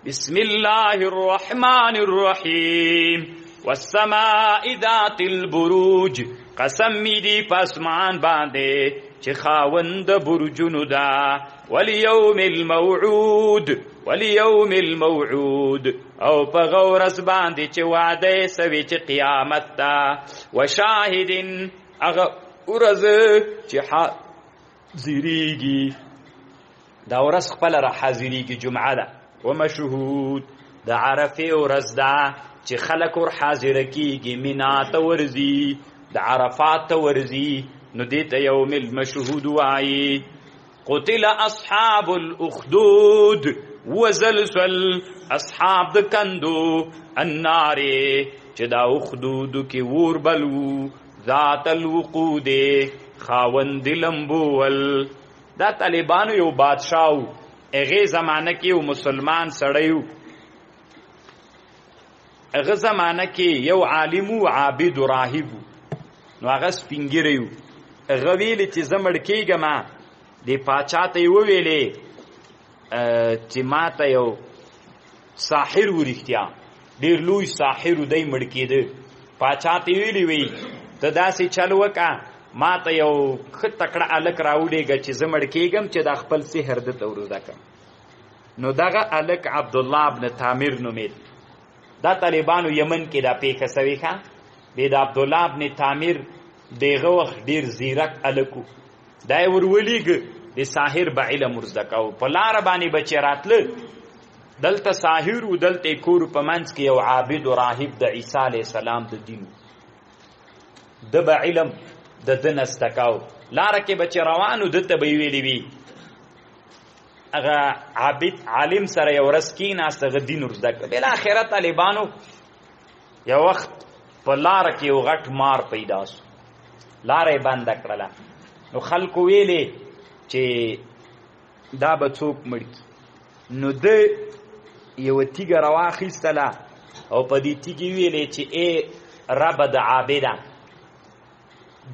بسم الله الرحمن الرحیم والسماء ذات البروج قسم می دی پاسمان باندې چې خاوند برجونو دا والیوم الموعود او په غورس باندې چې وعده سوي چې قیامت دا وشاهد اغه ورځ چې حاضریږي دا ورځ خپل را حاضریږي جمعه ده ومشهود د عرفه ورځ ده چې خلک ور حاضر کیږي مینا ته ورځي د عرفات ته ورځي نو دې ته یوم المشهود وایي قتل اصحاب الاخدود وزلزل اصحاب د کندو النار چې دا اخدود کې ور بلو ذات الوقود خاوند لمبول دا طالبانو یو بادشاہو اغه زمانه کې یو مسلمان سړیو اغه زمانه کې یو عالم او عابد او راهب نو هغه سپینګریو هغه ویل چې زمړ کېږم د پاچا ته یو ویلې چې ماته یو ساحر ورښتیا ډیر لوی ساحر دی مړ کېده پاچا ته ویلی وی ته داسې چل وکړه ماته یو ښه تکړه الک راوړېږه چې زه مړ کېږم چې دا خپل سحر ده ته ورزده کړم نو دغه الک عبدالله ابن تامر نومېد دا طالبانو یمن کې دا پیښه سوې ښه د عبدالله ابن تامر دغه وخت ډېر زیرک الکو دا یې ورولېږه د ساحر به علم ورزده کوو په لاره باندې به چې راتله دلته ساحر و دلته یې کور په منځ کې یو عابد و راهب د عیسی علیه السلام د دین ده به علم د ده نه زده کوو لاره کې به چې روان و ده ته به یې ویلي وي هغه عابد عالم سره یو ورځ کېناست هغه دین ورزده کړه بالاخره طالبانو یو وخت په لاره کې یو غټ مار پیدا سو لاره یې بنده کړله نو خلکو ویلې چې دا به څوک مړ کړي نو ده یوه تیږه راواخیستله او په دې تیږې ویلې چې ای ربه د عابده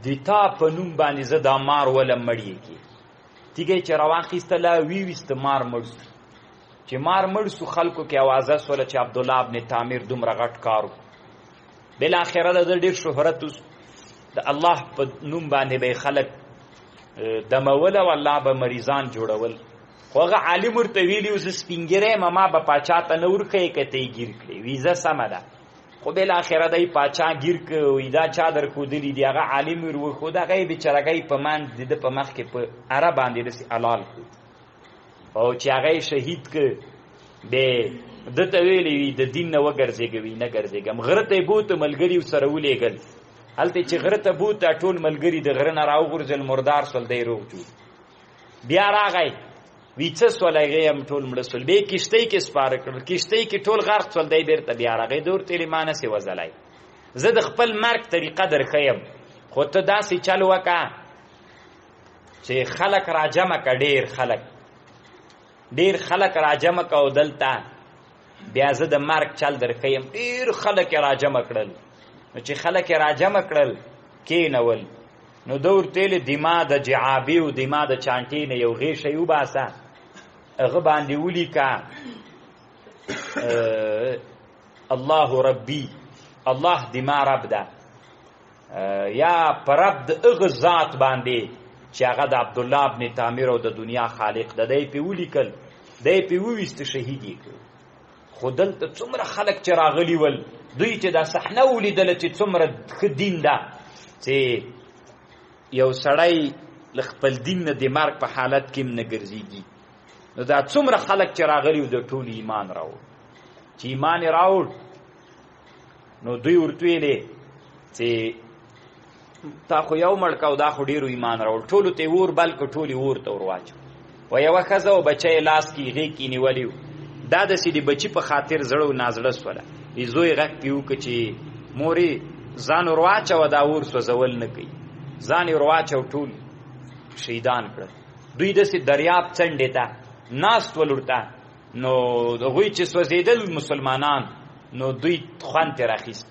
د تا په نوم باندې زه دا مار ولم مړی کې تیږه چې راواخیستله ویویسته مار مړ سو چې مار مړ سو خلکو کې اوازه سوله چې عبدالله ابن تامر دومره غټ کار و بالاخره د ډېر شهرت د الله په نوم باندې به خلک دمول او الله به مریضان جوړول خو هغه عالم ورته ویلي اوس سپینګری یم ما به پاچا ته نه ورښیې که ته یې ګیر کړې ویزه سمه ده خو بالاخره دی پاچا ګیر که وي دا چا درښودلي دي هغه عالم ور وښود هغه یې بېچارهګۍ په منځ د ده په مخ کې په اره باندې داسې حلال کړو او چې هغه یې شهید که بې ده ته ویلې وي د دین نه وګرځېږه وي نه ګرځېږم غره ته یې بوته ملګري ورسره ولېږل هلته چې غره ته بوته ټول ملګري د غره نه راوغورځل مردار سول دی روغ جوړ بیا راغی وی څه سول هغې هم ټول مړه سول بیا یې کښتۍ کې سپاره کړل کښتۍ کې ټول غرق سول دی بېرته بیا راغی ده ورته ویلې ما نسې وځلی زه د خپل مرګ طریقه درښیم خو ته داسې چل وکړه چې خلک راجمع کړه ډېر خلک راجمع کړه او دلته بیا زه د مرګ چل درښیم ډېر خلک یې راجمع کړل نو چې خلک یې راجمع کړل کېنول نو ده ورته ویلې دما د جعابې و دما د چانټې نه یو غیشه یې وباسه هغه باندې ولیکه الله ربي الله دما رب ده یا په رب د هغه ذات باندې چې هغه د عبدالله ابن تامر او د دنیا خالق ده دی پې ولیکل دی پې وویسته شهید یې کړ خو دلته څومره خلک چې راغلي ول دوی چې دا صحنه ولیدله چې څومره ښه دین ده چې یو سړی له خپل دین نه د مرګ په حالت کې هم نه ګرځېږي نو دا څومره خلک چې راغلي د ټول ایمان راوړ چې ایمان یې راوړ نو دوی ورته ویلې چې تا خو یو مړ که او دا خو ډېرو ایمان راوړ ټولو ته یې اور بل که ټول یې اور ته ور واچو و یوه ښځه او بچی یې لاس کې غېږ کې نیولي و دا داسې د بچي په خاطر زړه و نازړه سوله د زوی غږ پې وکړه چې مورې ځان ور واچوه دا اور سوځول نه کوي ځان یې ور واچو ټول شهیدان کړل دوی داسې دریاب څنډې ته ناست ول ورته نو هغوی چې سوځېدل مسلمانان نو دوی خوند ترې راخیست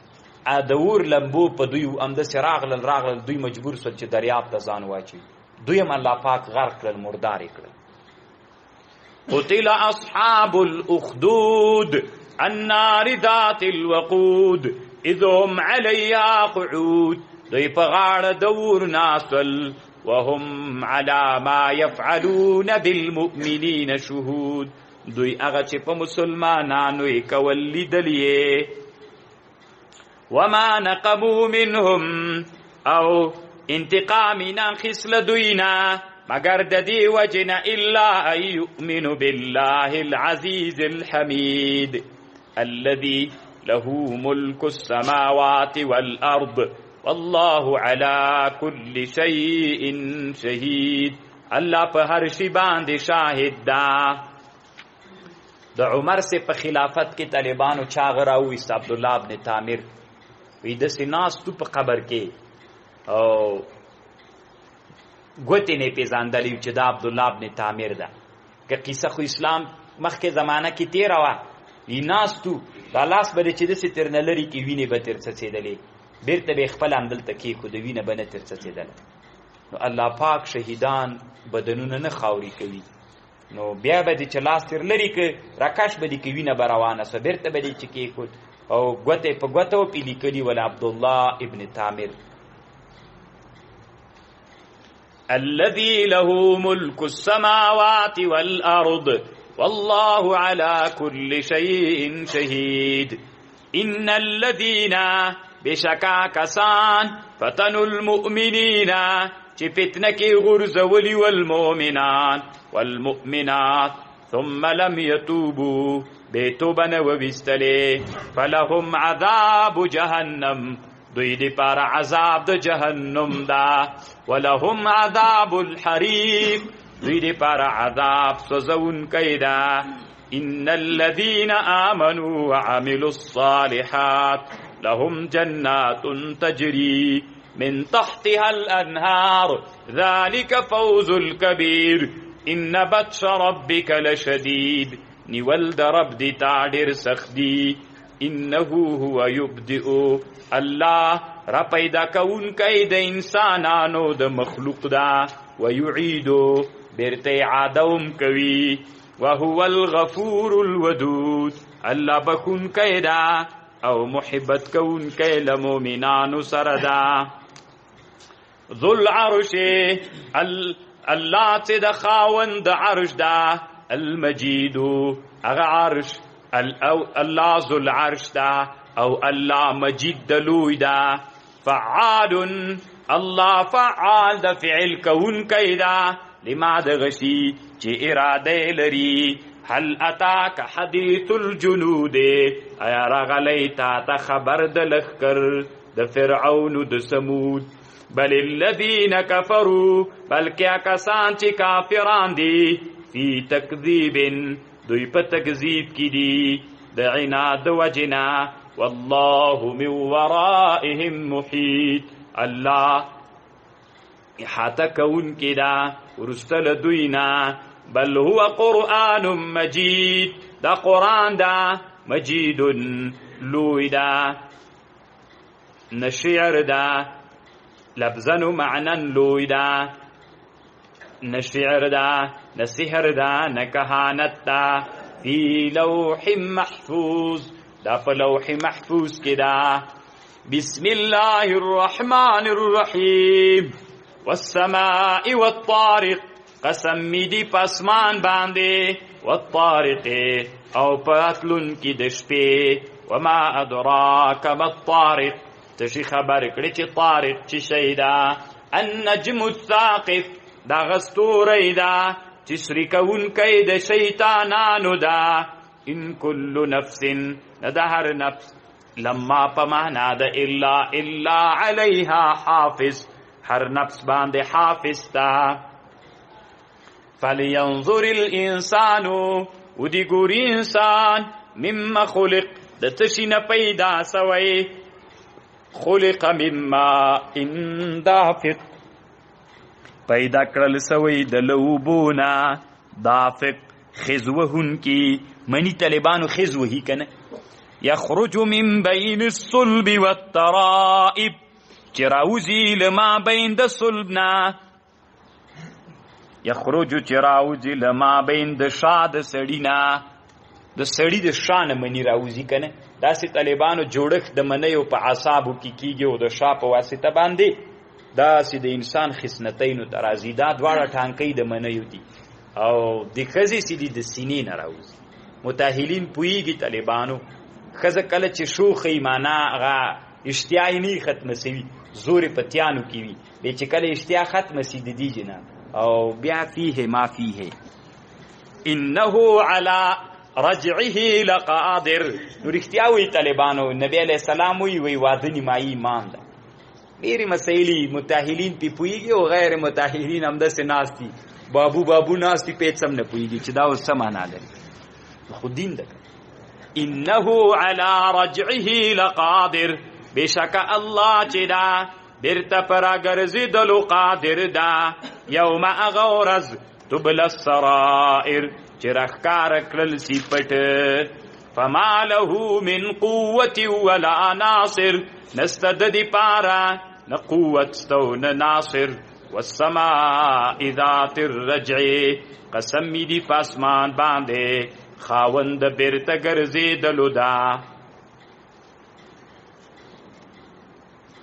د اور لمبو په دوی همداسې راغلل دوی مجبور سول چې دریاب ته ځان واچوي دوی هم الله پاک غرق کړل مردار یې کړل قتل اصحاب الاخدود النار ذات الوقود اذ هم علیها قعود دوی په غاړه د اور ناستل وهم على ما يفعلون بالمؤمنين شهود دوی هغه چې په مسلمانانو یې کول لیدلي وما نقموا منهم او انتقام ناخص دوینا مگر د دې وجنه الا ان يؤمنوا بالله العزيز الحميد الذي له ملك السماوات والارض والله على كل شيء شهيد الله په هر شي باندې شاهد دا د عمر سے په خلافت کې طالبانو چاغ راوویست عبد الله ابن تامر وی د سیناستو په قبر کې او ګوتې نه پیژاندلی چې دا عبد الله ابن تامر ده که قصه خو اسلام مخکې زمانہ کې تیره وه ناستو دا لاس به چې داسې ترنه لري کې وینې به ترڅڅېدلې بیرته به خپل همدلته کېښود وینه به نه ترڅڅېدله نو الله پاک شهیدان بدنونه نه خاوري کوي نو بیا به دې چې لاس تر لري که راکش به دې کې وینه به روانه سوه بیرته به دې چې کېښود او ګوتې په ګوته وپې لیکلي ول عبدالله ابن تامر الذي له ملك السماوات والأرض والله على كل شيء شهيد إن الذين بشكا كسان فتنوا المؤمنين چه فتنه کی غرزولی والمؤمنات والمؤمنات ثم لم يتوبوا بیتوبن وبستلی فلهم عذاب جهنم دوی دی پار عذاب د جهنم دا ولهم عذاب الحریق دوی دی پار عذاب سوزون کیدا ان الذين آمنوا وعملوا الصالحات لهم جنات تجري من تحتها الأنهار ذلك فوز الكبير إن بطش ربك لشديد نیول در رب دی تاډر سخدی انه هو یبدئ الله را پیدا کون کای د انسانانو د مخلوق دا ويعيدو برته عادوم کوي وهو الغفور الودود الله بكون کیدا او محبت کون کای لمؤمنانو سره دا ذو العرش الله چې د خاوند عرش دا المجید اغا عرش الله ذو العرش دا او الله مجید دلوی دا فعال الله فعال د فعل کون کیدا لما دغشی چې اراده لري هل اتاک حدیث الجنود ایا راغلی تا ته خبر د لخر د فرعون د سمود بل الذين كفروا بلکې کسان چې کافران دي فی تکذیب دوی په تکذیب کې دي د عناد وجنا والله من ورائهم محیط الله احاطه کون کې دا ورستل دوینا بل هو قرآن مجید دا قرآن دا مجید لوی دا نشعر دا لفظن معنا لوی دا نشعر دا نسحر دا نکهانت دا فی لوح محفوظ دا په لوح محفوظ کې دا بسم الله الرحمن الرحیم والسماء والطارق قسم می دی پاسمان باندې والطارق او پاتلون کی د شپې وما ادراک ما الطارق تشي خبر کړي چې طارق چې شیدا النجم الثاقب دا غستوری دا چې شریکون کوي د شیطانانو دا ان کل نفس د هر نفس لما پمانا د الا علیها حافظ هر نفس باندې حافظ تا فلینظر الانسان ودی ګوري انسان مما خلق د تشینه پیدا سوی خلق مما ان دافق پیدا کړل سوی د لوبونا دافق خزوهن کی منی طالبانو خزوهی کنه یخرج من بین الصلب والترائب چراوزی لما بین د صلبنا یخرج چې راوځي له مابین د شا د سړي نه، د سړي د شا نه مني راوځي که نه. داسې طالبانو جوړښت د منیو په اعصابو کې کېږي او د شا په واسطه باندې داسې د انسان خصنتینو ته راځي. دا دواړه ټانکۍ د منیو دي او د ښځې چې دي د سینې نه راوځي. متاهلین پوهېږي طالبانو ښځه کله چې شوخی معنا هغه اشتیا یې نه ختمه سوي، زور یې په تیانو کې وي، دی چې کله اشتیا ختمه سي د دې جناب او بیا فیه ما فیه انه علی رجعه لقادر. نو رښتیا وایي طالبانو، نبی علیه السلام وایي واده نیمایي ایمان ده. ډېرې مسایلې متاهلین پې پوهېږي او غیر متاهلین همداسې ناست دي، بابو ناست دي، په هېڅ هم نه پوهېږي چې دا اوس څه معنا لري. خو دین ده. انه علی رجعه لقادر، بېشکه الله چې ده بیرته په راګرځېدلو قادر ده. یوم هغه ورځ تبل السرائر چې راښکاره کړل سي پټ. فما له من قوت ولا ناصر، نسته د دې پاره نه قوت سته نه ناصر. والسماء ذات الرجع، قسم می دي په اسمان باندې خاوند بیرته ګرځېدلو ده.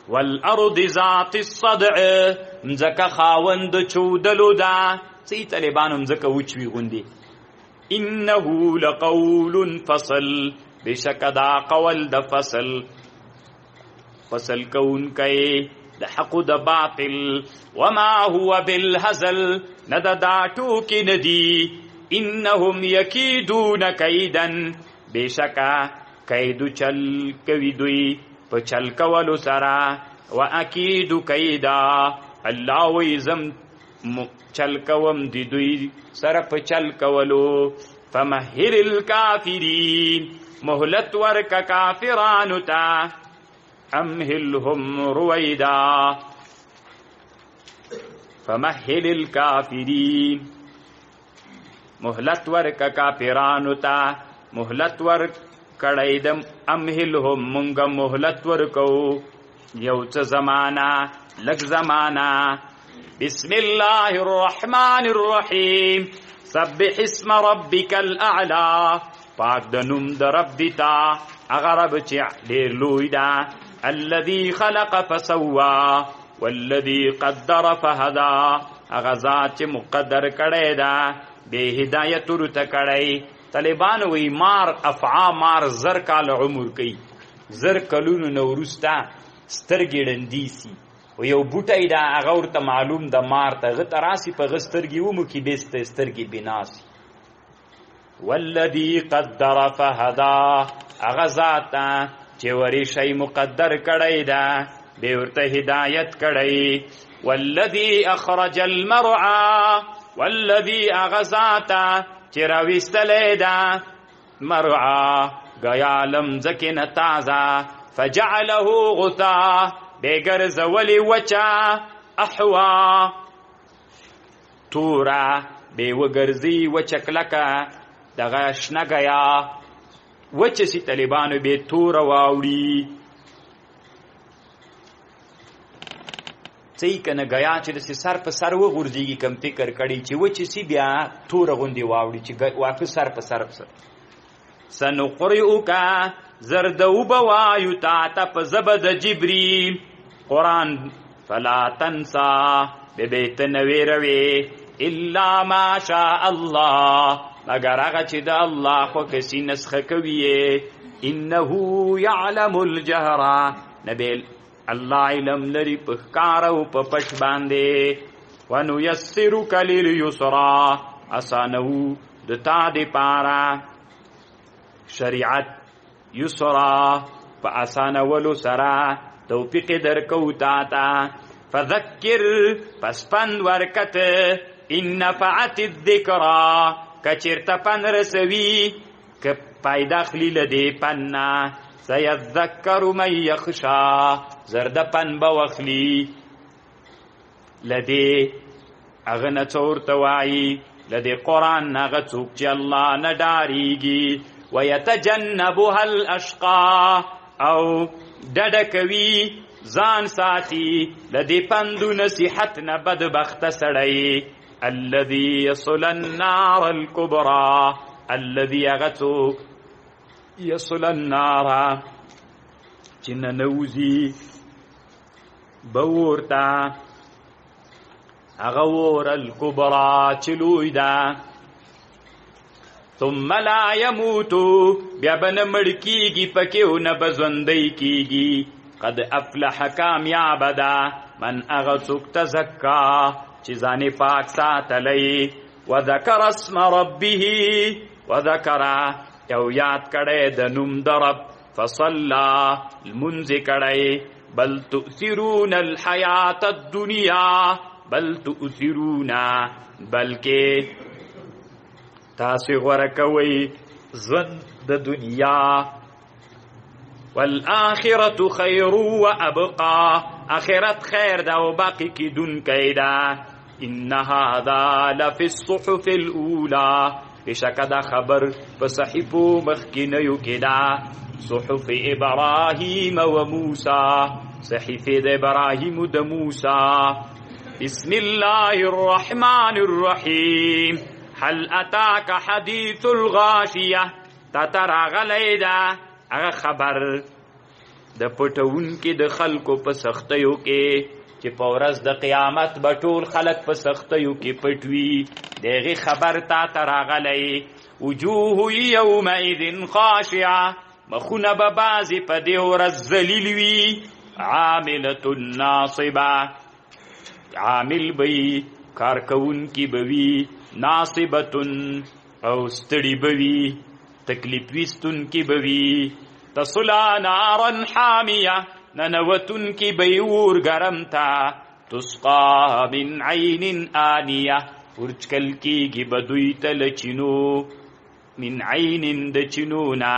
والارض ذات الصدع، مځکه خاوند چودلو ده. څه طالبانو مځکه وچوي غوندې. انه لقول فصل، بشک دا قول د فصل کوونکی د حق د باطل. وما هو بالهزل، نه دا ټوکې نه دي. انهم یکیدون کیدن، بشکه کیدو چل کوي دوی په چل کولو سره. و اکیدو کیدا، الله وی زم چل کوم دی دوی سره په چل کولو. فمهل الکافرین، مهلت ورکه کافرانو ته. امهلهم رویدا، فمهل الکافرین، مهلت ورکه کافرانو ته. مهلت ورک کړی دم امهلهم، مونږه مهلت ورکو یو څه زمانہ، لږ زمانہ. بسم الله الرحمن الرحیم، سبح اسم ربک الاعلی، پاک د نوم د رب دی تا هغه رب چې ډېر لوی ده. الذي خلق فسوا والذي قدر فهدا، هغه ذات چې مقدر کړی ده بې هدایت ورته کړی. طالبان وی مار افعا مار زر کال عمر کوي، زر کلونو نه وروسته سترګې ړندې سي. و یو بوټی ده هغه ورته معلوم ده مار ته، هغه ته راسي په هغه سترګې وموکي بېسته سترګې بنا سي. والذي قدر فهدا، هغه ذات ته چې ورې شی مقدر کړی ده بې ورته هدایت کړی. والذي اخرج المرعى، والذي هغه ذات ته چې راویستلی ده مرعا ګیالم ځکې نه تازه. فجعله غثا، بېګرځولې وچه. احوا، توره بې وګرځي وچه کلکه دغه شنه ګیا وچه سي طالبانو بې توره واوړي. څه که نه ګیا چې داسې سر په سر وغورځېږي کم فکر کړی چې وچې سي بیا توره غوندې واوړي چې واقع سر په سر سنقرئک، زر د وبه وایو تا ته په ژبه د جبري قرآن. فلا تنسا، بې ته نه ویروې. الا ما شاء الله، مگر هغه چې د الله خوښه سي نسخه کوي یې. انه یعلم الجهر، نبی الله علم لري په ښکاره او په پټ باندې. ونیسرک للیسرا، اسانو د تا دپاره. شریعت یسرا، په اسانولو سره توفیق درکو تا ته. فذکر، پس پند ورکت. ان نفعت الذکرا، که چېرته پند رسوي که پایده اخلي له دې پند نه. سیذکر من یخشا، زر د پند به واخلي له دې هغه نه څه ورته وایي له دې قرآن نه هغه څوک چې الله نه ډارېږي. ویتجنبها الاشقا، او ډډه کوي ځان ساتي له دې پندو نصیحت نه بدبخته سړی. الذي يصل النار الكبرى الذي اغتوک يصل النار چن نوزی بورتا اغور الكبرى چلوی دا ثم لا يموتو بیا بن مڑکیگی پکیو نبزوندی کیگی قد افلح کامیاب دا من اغسک تزکا چیزانی پاک ساتلی وذکر اسم ربه وذکر یو یاد کڑے دنم درب فصلا المنز کڑے بل تؤثرون الحیات الدنیا بل تؤثرون بلکہ تاسی غرکوی زند دنیا والآخرة خیر و ابقا آخرت خیر دا و باقی کی دن کئیدا ان هذا لفی الصحف الاولا بشک دا خبر بصحیفو مخکنیو کدا صحف ابراهیم و موسی صحیف دا ابراهیم و دا موسی بسم الله الرحمن الرحیم هل اتاک حدیث الغاشیه تترا غلیدا اغا خبر د پټون کې د خلکو په سختیو کې چې په ورځ د قیامت به ټول خلک په سختیو کې پټوي دغه خبر تا تراغلی وجوه یومئذ خاشعه مخونه به بعضې په دې ورځ ذلیل وي عاملة ناصبه عامل به کارکوونکي به وي ناصبتن او ستړي به وي تکلیف ویستونکي به وي تصلا نارا حامیه ننوتونکي به یې اور ګرم ته تسقا من عین آنیه ورچکل کېږي به دوی ته له چینو من عین د چینو نه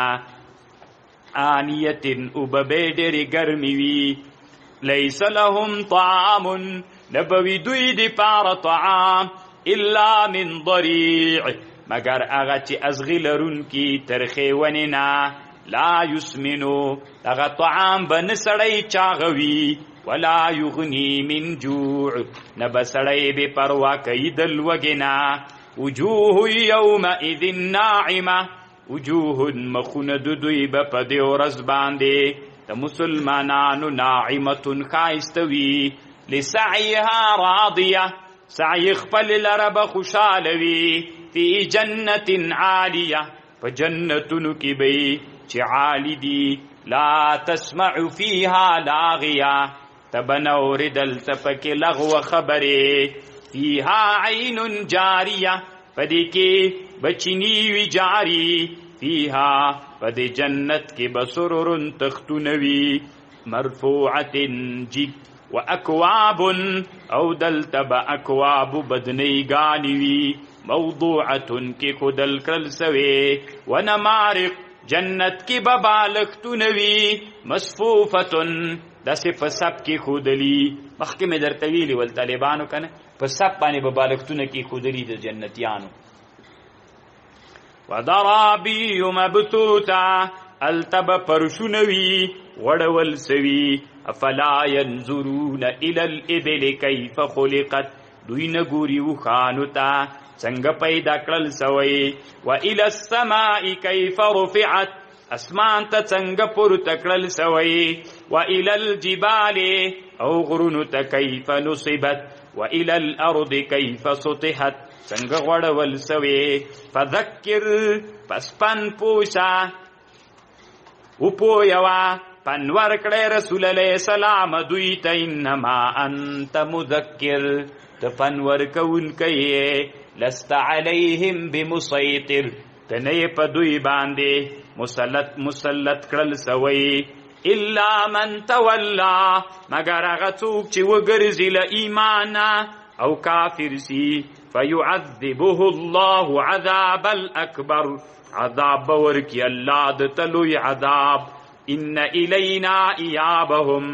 آنیتن اوبه به ډېرې ګرمې وي لیس لهم طعام نبوي دوی دپاره طعام الا من ضریع مگر هغه چې ازغي لرونکي ترخې ونې نه لا یسمنو دغه طعام به نه سړی چاغوي ولا یغني من جوع نه به سړی بې پروا کوي د لوږې نه وجوه یومئذ ناعمه وجوه مخونه د دوی به په دې ورځ باندې د مسلمانانو ناعمتون ښایسته وي لسعیها راضیه سعی خپل لره به خوشحاله وي فی جنت عالیه په جنتونو کې به چې عالی دي لا تسمع فیها لاغیه تبه نه اورېدل ته پکې لغوه خبرې فیها عین جاریه په دې کې به چینی وي جاري فیها په دې جنت کې به سرر تختونه وي مرفوعة جگ و اکواب او دلتب اکواب بدنیگانی وی موضوعتن کی خودل کرل سوی و نمارق جنت کی ببالختونوی مصفوفتن دسی پسب کی خودلی مخکم در طویلی والطالبانو کنه پسب بانی ببالختون کی خودلی در جنتیانو و درابی مبتوتا التب پرشونوی وڑول سوی افلا ينظرون الى الابل كيف خلقت دوی نګوري وخانو ته څنګه پیدا کړل سوی و الى السماء كيف رفعت اسمان ته څنګه پورته کړل سوی و الى الجبال او غرونو ته كيف نصبت و الى الارض كيف سطحت څنګه غوړول سوی فذكر پس پن پوشا او پویوا پنور کړه رسول الله سلام دوی ته انما انت مذکر ته پنور کون کوي لست علیهم بمسیطر تنه په دوی باندې مسلط کړل سوی الا من تولا مگر هغه څوک چې وګرځي له ایمان او کافر سي فيعذبه الله عذاب الاکبر عذاب ورکی الله د تلوی عذاب ان الینا ایابهم